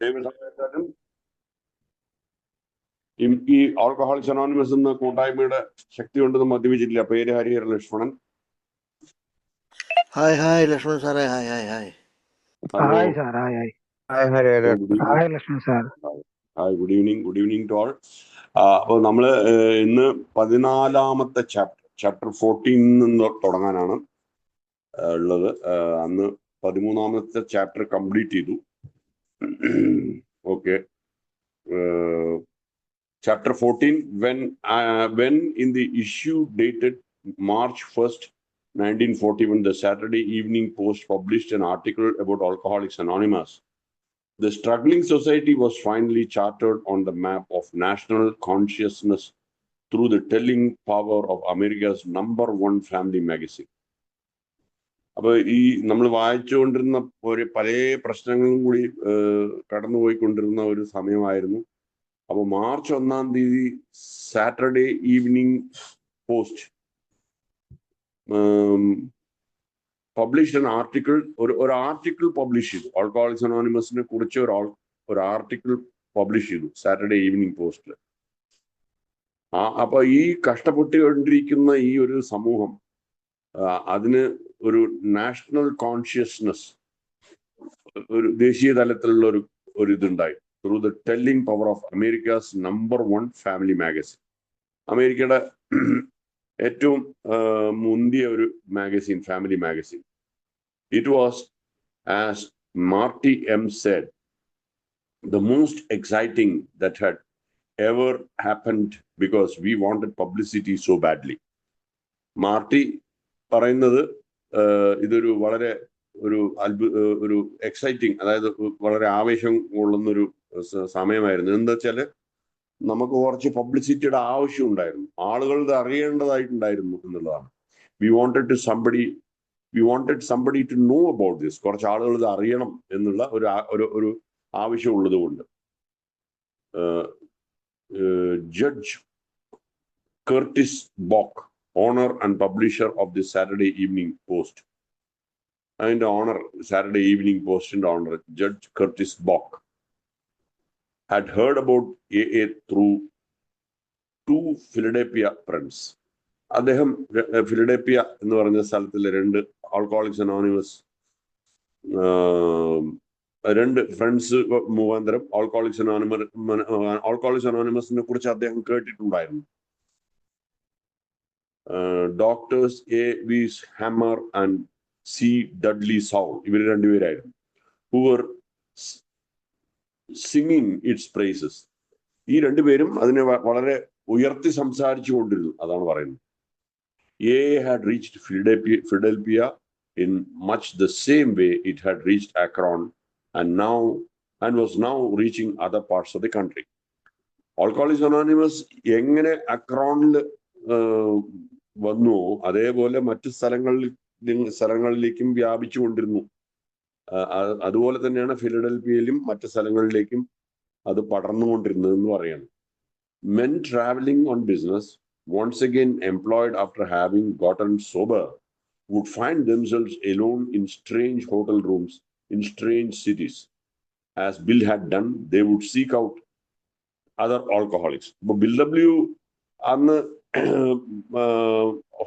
ദൈവസഹായത്താലും ഈ alcoholics anonymous എന്ന കൂട്ടായ്മയുടെ ശക്തി കൊണ്ടൊന്നും മദ്യപിച്ചിട്ടില്ല. പേര് ഹരിഹര ലക്ഷ്മണൻ. ഹായ് ലക്ഷ്മൺ സാറേ. Hi hi sir. Hi Lakshman sir. Hi, good evening to all. അപ്പോൾ നമ്മൾ ഇന്ന് 14ാമത്തെ ചാപ്റ്റർ 14 നിന്ന് തുടങ്ങാനാണ് ഉള്ളത്. അന്ന് 13ാമത്തെ ചാപ്റ്റർ കംപ്ലീറ്റ് ചെയ്തു. Okay, chapter 14, when in the issue dated March 1st, 1941, the Saturday Evening Post published an article about Alcoholics Anonymous. The struggling society was finally charted on the map of national consciousness through the telling power of America's #1 family magazine. അപ്പൊ ഈ നമ്മൾ വായിച്ചുകൊണ്ടിരുന്ന പല പ്രശ്നങ്ങളും കൂടി കടന്നുപോയിക്കൊണ്ടിരുന്ന ഒരു സമയമായിരുന്നു. അപ്പൊ March 1-ാം തീയതി Saturday evening post publish an article, ഒരു ആർട്ടിക്കിൾ പബ്ലിഷ് ചെയ്തു. ആൽക്കഹോളിക്സ് അനോണിമസിനെ കുറിച്ച് ഒരു ആർട്ടിക്കിൾ പബ്ലിഷ് ചെയ്തു സാറ്റർഡേ ഈവനിങ് പോസ്റ്റിൽ. അപ്പൊ ഈ കഷ്ടപ്പെട്ടുകൊണ്ടിരിക്കുന്ന ഈ ഒരു സമൂഹം, അതിന് ഒരു നാഷണൽ കോൺഷ്യസ്നസ്, ഒരു ദേശീയ തലത്തിലുള്ള ഒരു ഇതുണ്ടായി. through the telling power of America's #1 family magazine. അമേരിക്കയുടെ ഏറ്റവും മുന്തിയ ഒരു magazine, family magazine. It was, as Marty M. said, the most exciting that had ever happened because we wanted publicity so badly. മാർട്ടി പറയുന്നത് ഇതൊരു വളരെ ഒരു എക്സൈറ്റിംഗ്, അതായത് വളരെ ആവേശം കൊള്ളുന്നൊരു സമയമായിരുന്നു. എന്താ വെച്ചാല് നമുക്ക് കുറച്ച് പബ്ലിസിറ്റിയുടെ ആവശ്യം ഉണ്ടായിരുന്നു, ആളുകൾ ഇത് അറിയേണ്ടതായിട്ടുണ്ടായിരുന്നു എന്നുള്ളതാണ്. We wanted somebody to know about this. കുറച്ച് ആളുകൾ ഇത് അറിയണം എന്നുള്ള ഒരു ആവശ്യം ഉള്ളത് കൊണ്ട് judge Curtis Bok, owner and publisher of the Saturday evening post, അതിന്റെ ഓണർ, സാറ്റർഡേ ഈവനിങ് പോസ്റ്റിന്റെ owner judge Curtis Bok, had heard about AA through 2 Philadelphia friends. അദ്ദേഹം ഫിലഡൽഫിയ എന്ന് പറഞ്ഞ സ്ഥലത്തിലെ 2 ആൽക്കഹോളിക്സ് അനോണിമസ് 2 ഫ്രണ്ട്സ് മുഖാന്തരം ആൽക്കഹോളിക്സ് അനോണിമസിനെ കുറിച്ച് അദ്ദേഹം കേട്ടിട്ടുണ്ടായിരുന്നു. Doctors A Wiese Hammer and C Dudley Saul, ഇവർ രണ്ടുപേരായിരുന്നു. who were singing its praises. ഈ രണ്ടുപേരും അതിനെ വളരെ ഉയർത്തി സംസാരിച്ചു കൊണ്ടിരുന്നു, അതാണ് പറയുന്നത്. A had reached Philadelphia in much the same way it had reached Akron and was now reaching other parts of the country. Alcoholics Anonymous എങ്ങനെ അക്രോണിൽ വന്നു, അതേപോലെ മറ്റു സ്ഥലങ്ങളിലേക്കും വ്യാപിച്ചു കൊണ്ടിരുന്നു. അതുപോലെ തന്നെയാണ് ഫിലഡൽഫിയയിലും മറ്റു സ്ഥലങ്ങളിലേക്കും അത് പടർന്നുകൊണ്ടിരുന്നതെന്ന് പറയാണ്. Men traveling on business, once again employed after having gotten sober, would find themselves alone in strange hotel rooms in strange cities. As Bill had done, they would seek out other alcoholics. But Bill W. അന്ന്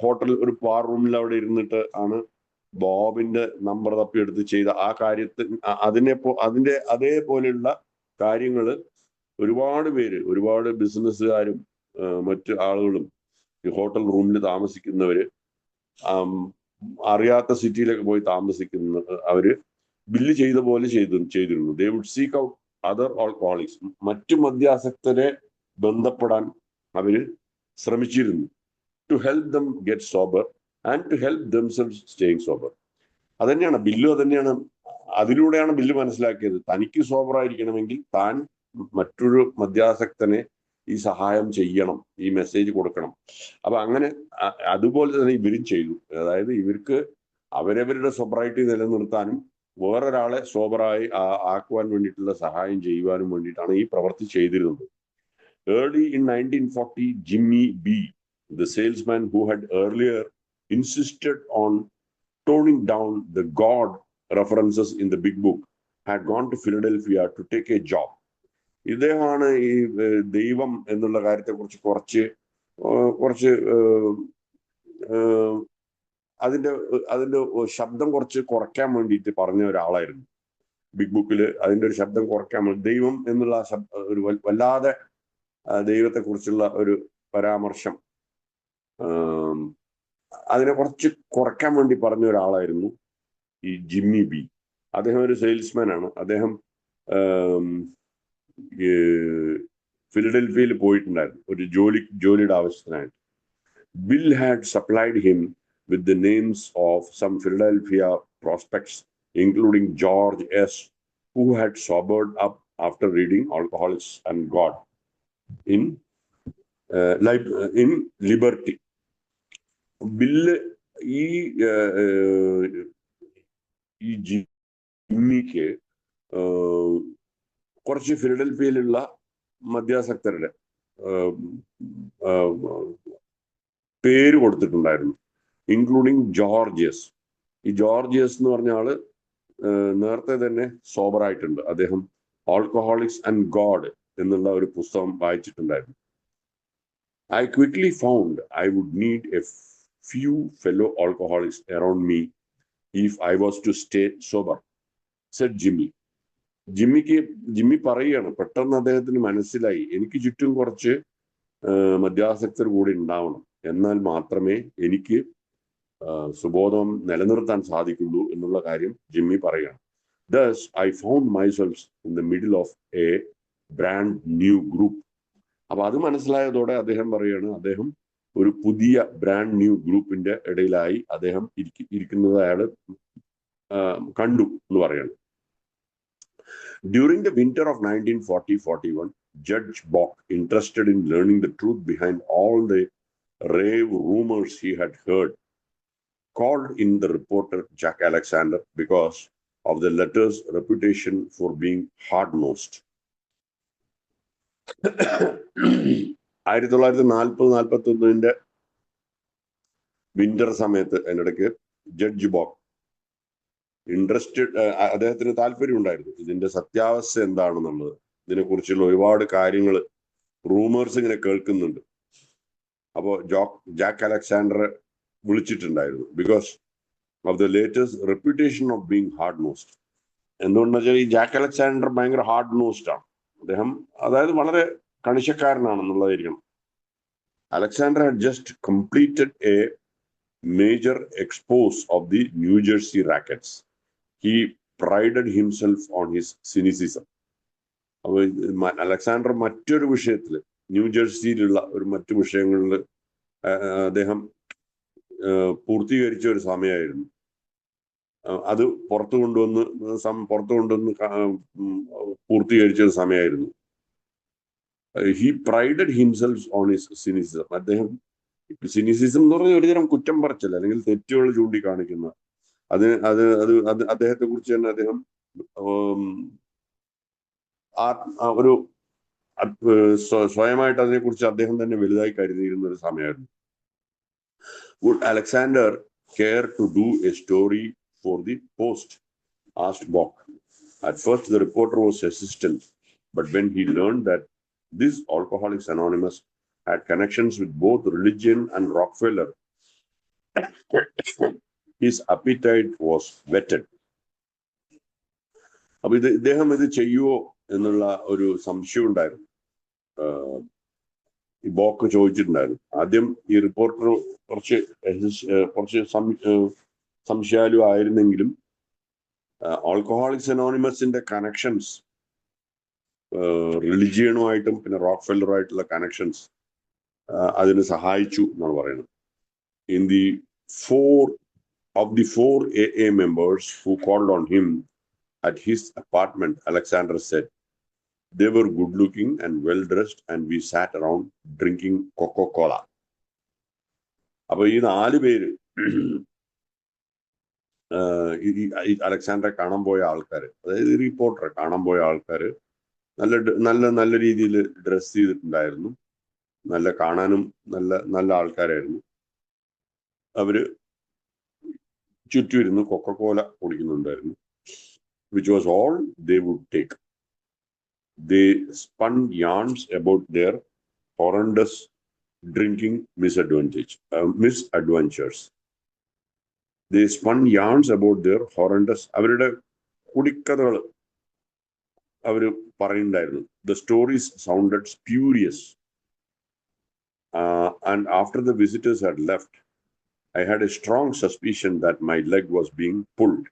hotel ഒരു bar റൂമിൽ അവിടെ ഇരുന്നിട്ട് ആണ് ബോബിന്റെ number തപ്പിയെടുത്ത് ചെയ്ത ആ കാര്യത്തിൽ അതിന്റെ അതേപോലെയുള്ള കാര്യങ്ങള് ഒരുപാട് ബിസിനസ്സുകാരും മറ്റു ആളുകളും ഈ ഹോട്ടൽ റൂമിൽ താമസിക്കുന്നവര്, അറിയാത്ത സിറ്റിയിലൊക്കെ പോയി താമസിക്കുന്ന അവര് ബില്ല് ചെയ്ത പോലെ ചെയ്തിരുന്നു. They would seek out other alcoholics, മറ്റു മദ്യാസക്തരെ ബന്ധപ്പെടാൻ അവര് ശ്രമിച്ചിരുന്നു. To help them get sober and to help themselves staying sober. അതന്നെയാണ് ബില്ലും, അതന്നെയാണ്, അതിലൂടെയാണ് ബില്ല് മനസ്സിലാക്കിയത്. തനിക്ക് സോബറായിരിക്കണമെങ്കിൽ താൻ മറ്റൊരു മദ്യാസക്തനെ ഈ സഹായം ചെയ്യണം, ഈ മെസ്സേജ് കൊടുക്കണം. അപ്പൊ അങ്ങനെ അതുപോലെ തന്നെ ഇവരും ചെയ്തു. അതായത് ഇവർക്ക് അവരവരുടെ സോബറൈറ്റി നിലനിർത്താനും വേറൊരാളെ സോബറായി ആക്കുവാൻ വേണ്ടിയിട്ടുള്ള സഹായം ചെയ്യുവാനും വേണ്ടിയിട്ടാണ് ഈ പ്രവൃത്തി ചെയ്തിരുന്നത്. Early in 1940, Jimmy B., the salesman who had earlier insisted on toning down the God references in the big book, had gone to Philadelphia to take a job. ഇദ്ദേഹമാണ് ഈ ദൈവം എന്നുള്ള കാര്യത്തെക്കുറിച്ച് കുറച്ച് അതിന്റെ ശബ്ദം കുറച്ച് കുറയ്ക്കാൻ വേണ്ടിയിട്ട് പറഞ്ഞ ഒരാളായിരുന്നു. ബിഗ് ബുക്കിൽ അതിന്റെ ഒരു ശബ്ദം കുറയ്ക്കാൻ വേണ്ടി ദൈവം എന്നുള്ള ഒരു വല്ലാതെ ദൈവത്തെക്കുറിച്ചുള്ള ഒരു പരാമർശം അതിനെ കുറച്ച് കുറയ്ക്കാൻ വേണ്ടി പറഞ്ഞ ഒരാളായിരുന്നു ഈ ജിമ്മി ബി. അദ്ദേഹം ഒരു സെയിൽസ്മാൻ ആണ്. അദ്ദേഹം ഫിലഡൽഫിയയിൽ പോയിട്ടുണ്ടായിരുന്നു ഒരു ജോലിയുടെ ആവശ്യത്തിനായിട്ട്. Bill had supplied him with the names of some Philadelphia prospects, including George S., who had sobered up after reading Alcoholics and God in Liberty. Bill ഈ ജിമ്മിക്ക് കുറച്ച് ഫിലഡൽഫിയയിലുള്ള മദ്യാസക്തരുടെ പേര് കൊടുത്തിട്ടുണ്ടായിരുന്നു, ഇൻക്ലൂഡിങ് ജോർജിയസ്. ഈ ജോർജിയസ് എന്ന് പറഞ്ഞ ആള് നേരത്തെ തന്നെ സോബറായിട്ടുണ്ട്. അദ്ദേഹം ആൽക്കഹോളിക്സ് ആൻഡ് ഗോഡ് എന്നുള്ള ഒരു പുസ്തകം വായിച്ചിട്ടുണ്ടായിരുന്നു. I quickly found I would need a few fellow alcoholics around me if I was to stay sober, said Jimmy. Jimmy പറയുകയാണ്, പെട്ടെന്ന് അദ്ദേഹത്തിന് മനസ്സിലായി എനിക്ക് ചുറ്റും കുറച്ച് മദ്യാസക്തർ കൂടി ഉണ്ടാവണം, എന്നാൽ മാത്രമേ എനിക്ക് സുബോധം നിലനിർത്താൻ സാധിക്കുള്ളൂ എന്നുള്ള കാര്യം ജിമ്മി പറയുകയാണ്. Thus, I found myself in the middle of a brand new group. അപ്പൊ അത് മനസ്സിലായതോടെ അദ്ദേഹം പറയുകയാണ്, അദ്ദേഹം ഒരു പുതിയ ബ്രാൻഡ് ന്യൂ ഗ്രൂപ്പിന്റെ ഇടയിലായി അദ്ദേഹം ഇരിക്കുന്നത് അയാൾ കണ്ടു എന്ന് പറയാണ്. During the winter of 1940-41, Judge Bock, interested in learning the truth behind all the rave rumors he had heard, called in the reporter Jack Alexander because of the letter's reputation for being hard-nosed. 1940-41 winter സമയത്ത് അതിനിടയ്ക്ക് judge ബോക്ക് അദ്ദേഹത്തിന് താല്പര്യം ഉണ്ടായിരുന്നു ഇതിന്റെ സത്യാവസ്ഥ എന്താണെന്നുള്ളത്. ഇതിനെക്കുറിച്ചുള്ള ഒരുപാട് കാര്യങ്ങൾ റൂമേഴ്സ് ഇങ്ങനെ കേൾക്കുന്നുണ്ട്. അപ്പോ ജാക്ക് അലക്സാണ്ടറെ വിളിച്ചിട്ടുണ്ടായിരുന്നു because of the latest reputation of being hard nosed. എന്തുകൊണ്ടെന്ന് വെച്ചാൽ ഈ ജാക്ക് അലക്സാണ്ടർ ഭയങ്കര ഹാർഡ് നോസ്ഡ് ആണ്. അദ്ദേഹം അതായത് വളരെ കണിശക്കാരനാണെന്നുള്ളതായിരിക്കണം. Alexander had just completed a major expose of the New Jersey rackets. He prided himself on his cynicism. Alexander മറ്റൊരു വിഷയത്തിൽ ന്യൂജേഴ്സിയിലുള്ള മറ്റു വിഷയങ്ങളിൽ അദ്ദേഹം പൂർത്തീകരിച്ച ഒരു സമയമായിരുന്നു. അത് പുറത്തു കൊണ്ടുവന്ന് പൂർത്തീകരിച്ച ഒരു സമയമായിരുന്നു. He prided himself on his cynicism. അദ്ദേഹം സിനിസിസം എന്ന് പറഞ്ഞാൽ ഒരുതരം കുറ്റം പറച്ചില്ല, അല്ലെങ്കിൽ തെറ്റുകൾ ചൂണ്ടിക്കാണിക്കുന്ന അദ്ദേഹത്തെ കുറിച്ച് തന്നെ അദ്ദേഹം ഒരു സ്വയമായിട്ട് അതിനെക്കുറിച്ച് അദ്ദേഹം തന്നെ വലുതായി കരുതിയിരുന്ന ഒരു സമയമായിരുന്നു. Would Alexander care to do a story for the Post? Asked Bock. At first the reporter was hesitant, but when he learned that this Alcoholics Anonymous had connections with both religion and Rockefeller, his appetite was whetted. അപ്പൊ ഇദ്ദേഹം ഇത് ചെയ്യുവോ എന്നുള്ള ഒരു സംശയം ഉണ്ടായിരുന്നു. ഈ ബോക്ക് ചോദിച്ചിട്ടുണ്ടായിരുന്നു. ആദ്യം ഈ റിപ്പോർട്ടർ കുറച്ച് സംശയാലു ആയിരുന്നെങ്കിലും ആൽക്കഹോളിക്സ് അനോണിമസിന്റെ കണക്ഷൻസ് റിലിജിയനുമായിട്ടും പിന്നെ റോക്ക്ഫെല്ലറുമായിട്ടുള്ള കണക്ഷൻസ് അതിന് സഹായിച്ചു എന്നാണ് പറയുന്നത്. In the four AA members who called on him at his apartment, Alexander said, they were good looking and well dressed and we sat around drinking Coca-Cola. അപ്പൊ ഈ 4 പേര് അലക്സാണ്ടറെ കാണാൻ പോയ ആൾക്കാര്, അതായത് റിപ്പോർട്ടറെ കാണാൻ പോയ ആൾക്കാര് നല്ല രീതിയിൽ ഡ്രസ് ചെയ്തിട്ടുണ്ടായിരുന്നു. നല്ല കാണാനും നല്ല ആൾക്കാരായിരുന്നു. അവര് ചുറ്റുമിരുന്ന് കൊക്കക്കോല കുടിക്കുന്നുണ്ടായിരുന്നു. which was all they would take. They spun yarns about their horrendous drinking misadventures. They spun yarns about their horrendous അവരുടെ കുടിക്കഥകൾ അവർ പറയുന്നുണ്ടായിരുന്നു. The stories sounded spurious. And after the visitors had left, I had a strong suspicion that my leg was being pulled.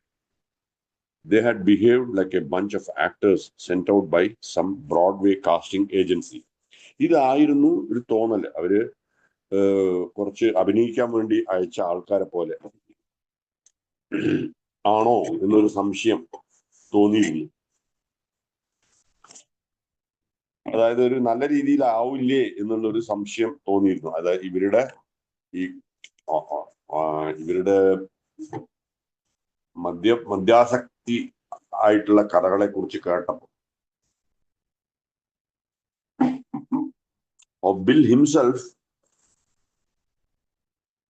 They had behaved like a bunch of actors sent out by some Broadway casting agency. ഇതായിരുന്നു ഒരു തോന്നൽ. അവര് കുറച്ച് അഭിനയിക്കാൻ വേണ്ടി അയച്ച ആൾക്കാരെ പോലെ ആണോ എന്നൊരു സംശയം തോന്നിയിരുന്നു. അതായത് ഒരു നല്ല രീതിയിലാവില്ലേ എന്നുള്ളൊരു സംശയം തോന്നിയിരുന്നു. അതായത് ഇവരുടെ മദ്യാസക്തി ആയിട്ടുള്ള കഥകളെ കുറിച്ച് കേട്ടപ്പോൾ of Bill himself,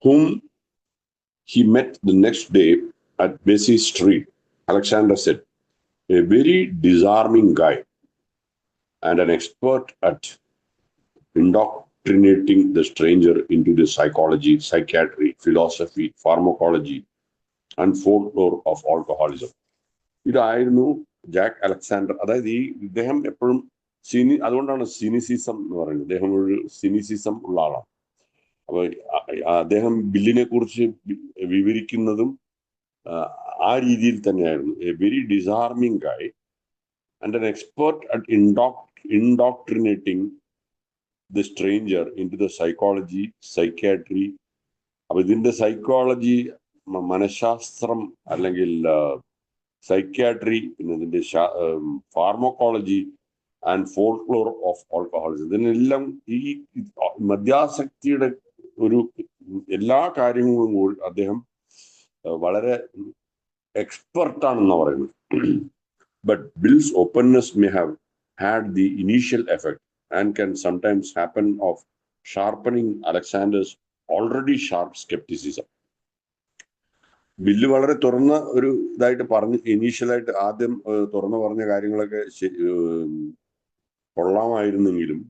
whom he met the next day at Bessie Street, Alexander said, a very disarming guy and an expert at indoctrinating the stranger into the psychology, psychiatry, philosophy, pharmacology, and folklore of alcoholism. ഇതായിരുന്നു Jack Alexander. അതായത് ഇദ്ദേഹം എപ്പോഴും അതുകൊണ്ടാണ് cynicism എന്ന് പറയുന്നത്. അദ്ദേഹം ഒരു cynicism ഉള്ള ആളാണ്. അപ്പൊ അദ്ദേഹം ബില്ലിനെ കുറിച്ച് വിവരിക്കുന്നതും ആ രീതിയിൽ തന്നെയായിരുന്നു. A very disarming guy and an expert at indoctrinating the stranger into the psychology, psychiatry. അപ്പൊ ഇതിന്റെ സൈക്കോളജി, മനഃശാസ്ത്രം, അല്ലെങ്കിൽ സൈക്യാട്രി, പിന്നെ ഇതിന്റെ pharmacology and folklore of alcoholism, ഇതിനെല്ലാം ഈ മദ്യാസക്തിയുടെ ഒരു എല്ലാ കാര്യങ്ങളും കൂടി അദ്ദേഹം വളരെ എക്സ്പെർട്ടാണെന്ന് പറയുന്നത്. But Bill's openness may have had the initial effect and can sometimes happen of sharpening Alexander's already sharp skepticism. Bill വളരെ തുറന്ന ഒരു ഇതായിട്ട് പറഞ്ഞ് ഇനീഷ്യലായിട്ട് ആദ്യം തുറന്നു പറഞ്ഞ കാര്യങ്ങളൊക്കെ കൊള്ളാമായിരുന്നെങ്കിലും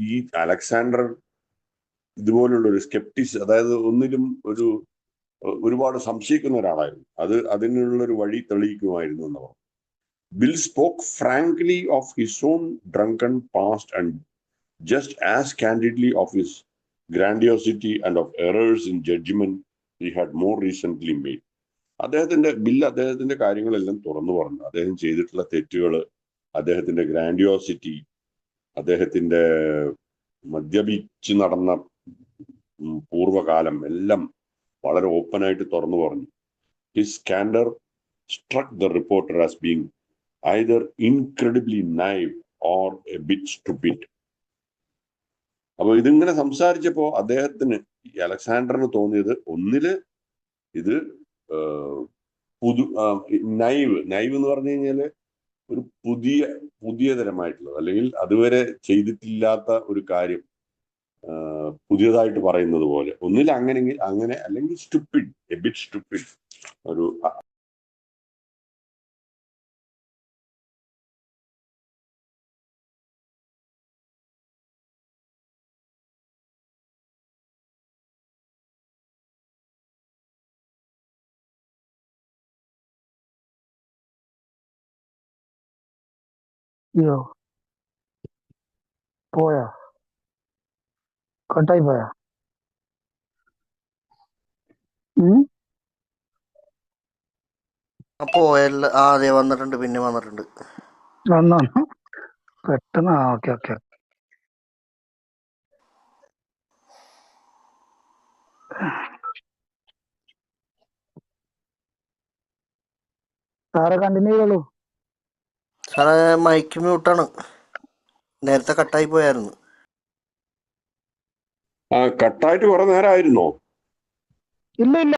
ഈ അലക്സാണ്ടർ ഇതുപോലുള്ള ഒരു സ്കെപ്റ്റിസ്, അതായത് ഒന്നിലും ഒരുപാട് സംശയിക്കുന്ന ഒരാളായിരുന്നു. അതിനുള്ളൊരു വഴി തെളിയിക്കുമായിരുന്നു എന്ന് പറഞ്ഞു. Bill spoke frankly of his own drunken past and just as candidly of his grandiosity and of errors in judgment he had more recently made. അദ്ദേഹത്തിന്റെ കാര്യങ്ങളെല്ലാം തുറന്നു പറഞ്ഞു. അദ്ദേഹം ചെയ്തിട്ടുള്ള തെറ്റുകൾ, അദ്ദേഹത്തിന്റെ ഗ്രാൻഡിയോസിറ്റി, അദ്ദേഹത്തിന്റെ മദ്യപിച്ച് നടന്ന പൂർവ്വകാലം എല്ലാം വളരെ ഓപ്പണായിട്ട് തുറന്നു പറഞ്ഞു. His candor struck the reporter as being either incredibly naive or a bit stupid. അപ്പൊ ഇതിങ്ങനെ സംസാരിച്ചപ്പോ അദ്ദേഹത്തിന്, ഈ അലക്സാണ്ടറിന് തോന്നിയത്, ഒന്നില് ഇത് നൈവ് എന്ന് പറഞ്ഞു കഴിഞ്ഞാല് ഒരു പുതിയ തരമായിട്ടുള്ളത്, അല്ലെങ്കിൽ അതുവരെ ചെയ്തിട്ടില്ലാത്ത ഒരു കാര്യം പുതിയതായിട്ട് പറയുന്നത് പോലെ. ഒന്നിൽ അങ്ങനെ അല്ലെങ്കിൽ സ്റ്റുപ്പിഡ്, എ ബിറ്റ് സ്റ്റുപ്പിഡ്, ഒരു അയ്യോ, പോയാ, കട്ടായി പോയാ? അപ്പോ അതെ വന്നിട്ടുണ്ട്, പിന്നെ വന്നിട്ടുണ്ട്. വന്നോ പെട്ടെന്ന്? Okay okay. സാറെ കണ്ടിന്യൂ ചെയ്തോളൂ. സാറേ മൈക്ക് മ്യൂട്ടാണ്, നേരത്തെ കട്ടായി പോയായിരുന്നു. കട്ടായിട്ട് കുറെ നേരമായിരുന്നോ? ഇല്ല ഇല്ല.